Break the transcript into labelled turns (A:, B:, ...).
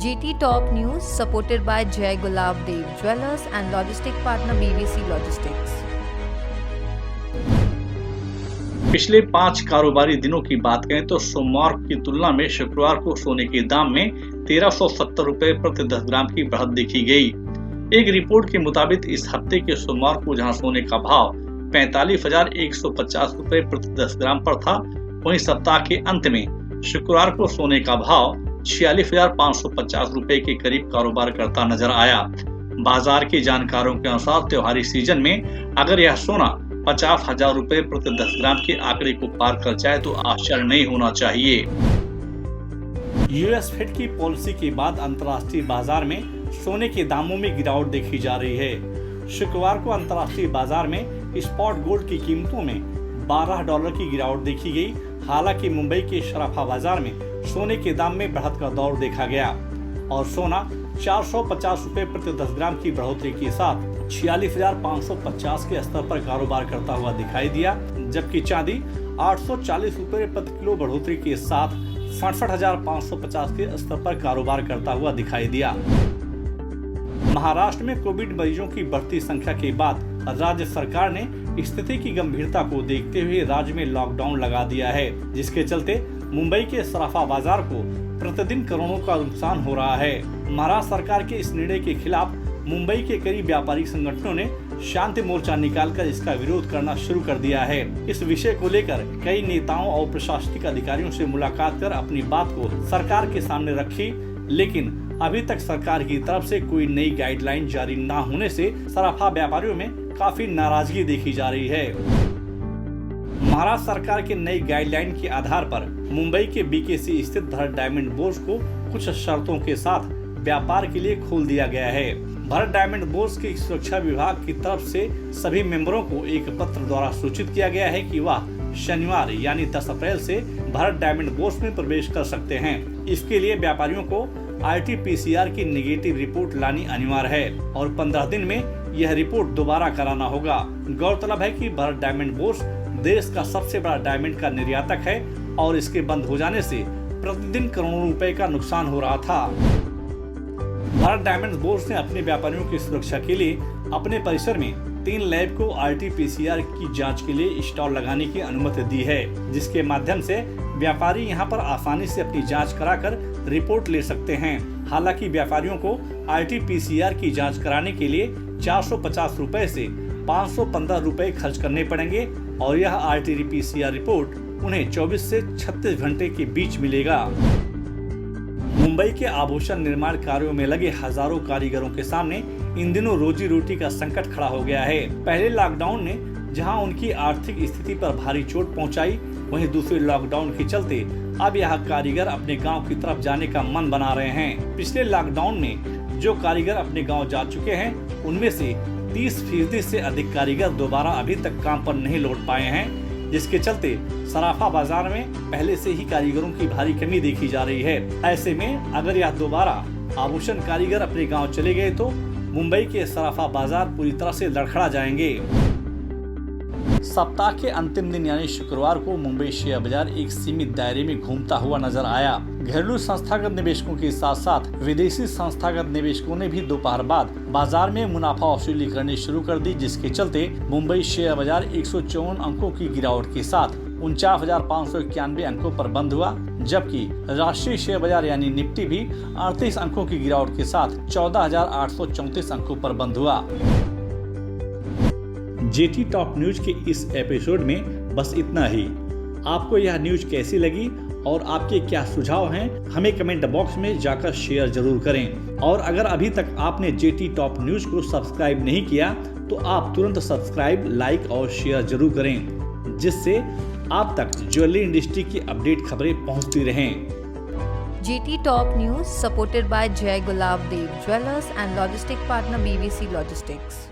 A: GT Top News supported by Jai Gulab Dev Jewellers and logistic partner BBC Logistics.
B: पिछले 5 कारोबारी दिनों की बात करें तो सोमवार की तुलना में शुक्रवार को सोने के दाम में 1370 रुपए प्रति 10 ग्राम की बढ़त देखी गई। एक रिपोर्ट के मुताबिक इस हफ्ते के सोमवार को जहां सोने का भाव 45,150 रुपए प्रति 10 ग्राम पर था, वहीं सप्ताह के अंत में शुक्रवार को सोने का भाव 46,550 रुपए के करीब कारोबार करता नजर आया। बाजार के जानकारों के अनुसार त्योहारी सीजन में अगर यह सोना 50,000 रुपए प्रति 10 ग्राम के आंकड़े को पार कर जाए तो आश्चर्य नहीं होना चाहिए।
C: यूएस फेड की पॉलिसी के बाद अंतर्राष्ट्रीय बाजार में सोने के दामों में गिरावट देखी जा रही है। शुक्रवार को अंतर्राष्ट्रीय बाजार में स्पॉट गोल्ड की कीमतों में $12 की गिरावट देखी गई। हालांकि मुंबई के सराफा बाजार में सोने के दाम में बढ़त का दौर देखा गया और सोना 450 रुपए प्रति 10 ग्राम की बढ़ोतरी के साथ 46,550 के स्तर पर कारोबार करता हुआ दिखाई दिया, जबकि चांदी 840 रुपए प्रति किलो बढ़ोतरी के साथ 67,550 के स्तर पर कारोबार करता हुआ दिखाई दिया। महाराष्ट्र में कोविड मरीजों की बढ़ती संख्या के बाद राज्य सरकार ने स्थिति की गंभीरता को देखते हुए राज्य में लॉकडाउन लगा दिया है, जिसके चलते मुंबई के सराफा बाजार को प्रतिदिन करोड़ों का नुकसान हो रहा है। महाराष्ट्र सरकार के इस निर्णय के खिलाफ मुंबई के कई व्यापारिक संगठनों ने शांति मोर्चा निकालकर इसका विरोध करना शुरू कर दिया है। इस विषय को लेकर कई नेताओं और प्रशासनिक अधिकारियों से मुलाकात कर अपनी बात को सरकार के सामने रखी, लेकिन अभी तक सरकार की तरफ से कोई नई गाइडलाइन जारी न होने से सराफा व्यापारियों में काफी नाराजगी देखी जा रही है। महाराष्ट्र सरकार के नई गाइडलाइन के आधार पर मुंबई के बीकेसी स्थित भरत डायमंड बोर्स को कुछ शर्तों के साथ व्यापार के लिए खोल दिया गया है। भरत डायमंड बोर्स के सुरक्षा विभाग की तरफ से सभी मेंबरों को एक पत्र द्वारा सूचित किया गया है कि वह शनिवार यानी 10 अप्रैल से भरत डायमंड बोर्स में प्रवेश कर सकते हैं। इसके लिए व्यापारियों को RT-PCR की नेगेटिव रिपोर्ट लानी अनिवार्य है और 15 दिन में यह रिपोर्ट दोबारा कराना होगा। गौरतलब है कि भरत डायमंड बोर्स देश का सबसे बड़ा डायमंड का निर्यातक है और इसके बंद हो जाने से प्रतिदिन करोड़ों रुपए का नुकसान हो रहा था। भारत डायमंड बोर्स ने अपने व्यापारियों की सुरक्षा के लिए अपने परिसर में 3 लैब को RT-PCR की जांच के लिए स्टॉल लगाने की अनुमति दी है, जिसके माध्यम से व्यापारी यहां पर आसानी से अपनी जांच कराकर रिपोर्ट ले सकते हैं। हालांकि व्यापारियों को RT-PCR की जांच कराने के लिए 450 रुपए से 515 रुपए खर्च करने पड़ेंगे और यह RT-PCR रिपोर्ट उन्हें 24 से 36 घंटे के बीच मिलेगा। मुंबई के आभूषण निर्माण कार्यों में लगे हजारों कारीगरों के सामने इन दिनों रोजी रोटी का संकट खड़ा हो गया है। पहले लॉकडाउन ने जहां उनकी आर्थिक स्थिति पर भारी चोट पहुंचाई, वहीं दूसरे लॉकडाउन के चलते अब यह कारीगर अपने गांव की तरफ जाने का मन बना रहे हैं। पिछले लॉकडाउन में जो कारीगर अपने गांव जा चुके हैं, उनमें से 30% से अधिक कारीगर दोबारा अभी तक काम पर नहीं लौट पाए हैं, जिसके चलते सराफा बाजार में पहले से ही कारीगरों की भारी कमी देखी जा रही है। ऐसे में अगर यह दोबारा आभूषण कारीगर अपने गांव चले गए तो मुंबई के सराफा बाजार पूरी तरह से लड़खड़ा जाएंगे। सप्ताह के अंतिम दिन यानी शुक्रवार को मुंबई शेयर बाजार एक सीमित दायरे में घूमता हुआ नजर आया। घरेलू संस्थागत निवेशकों के साथ साथ विदेशी संस्थागत निवेशकों ने भी दोपहर बाद बाजार में मुनाफा वसूली करनी शुरू कर दी, जिसके चलते मुंबई शेयर बाजार 154 अंकों की गिरावट के साथ 49,591 अंकों पर बंद हुआ, जबकि राष्ट्रीय शेयर बाजार यानी निफ्टी भी 38 अंकों की गिरावट के साथ 14,834 अंकों पर बंद हुआ।
D: जेटी टॉप न्यूज के इस एपिसोड में बस इतना ही। आपको यह न्यूज कैसी लगी और आपके क्या सुझाव हैं, हमें कमेंट बॉक्स में जाकर शेयर जरूर करें। और अगर अभी तक आपने जेटी टॉप न्यूज को सब्सक्राइब नहीं किया तो आप तुरंत सब्सक्राइब, लाइक और शेयर जरूर करें, जिससे आप तक ज्वेलरी इंडस्ट्री की अपडेट खबरें पहुंचती रहें।
A: GT Top News supported by Jai Gulab Dev Jewellers and logistic partner BBC Logistics.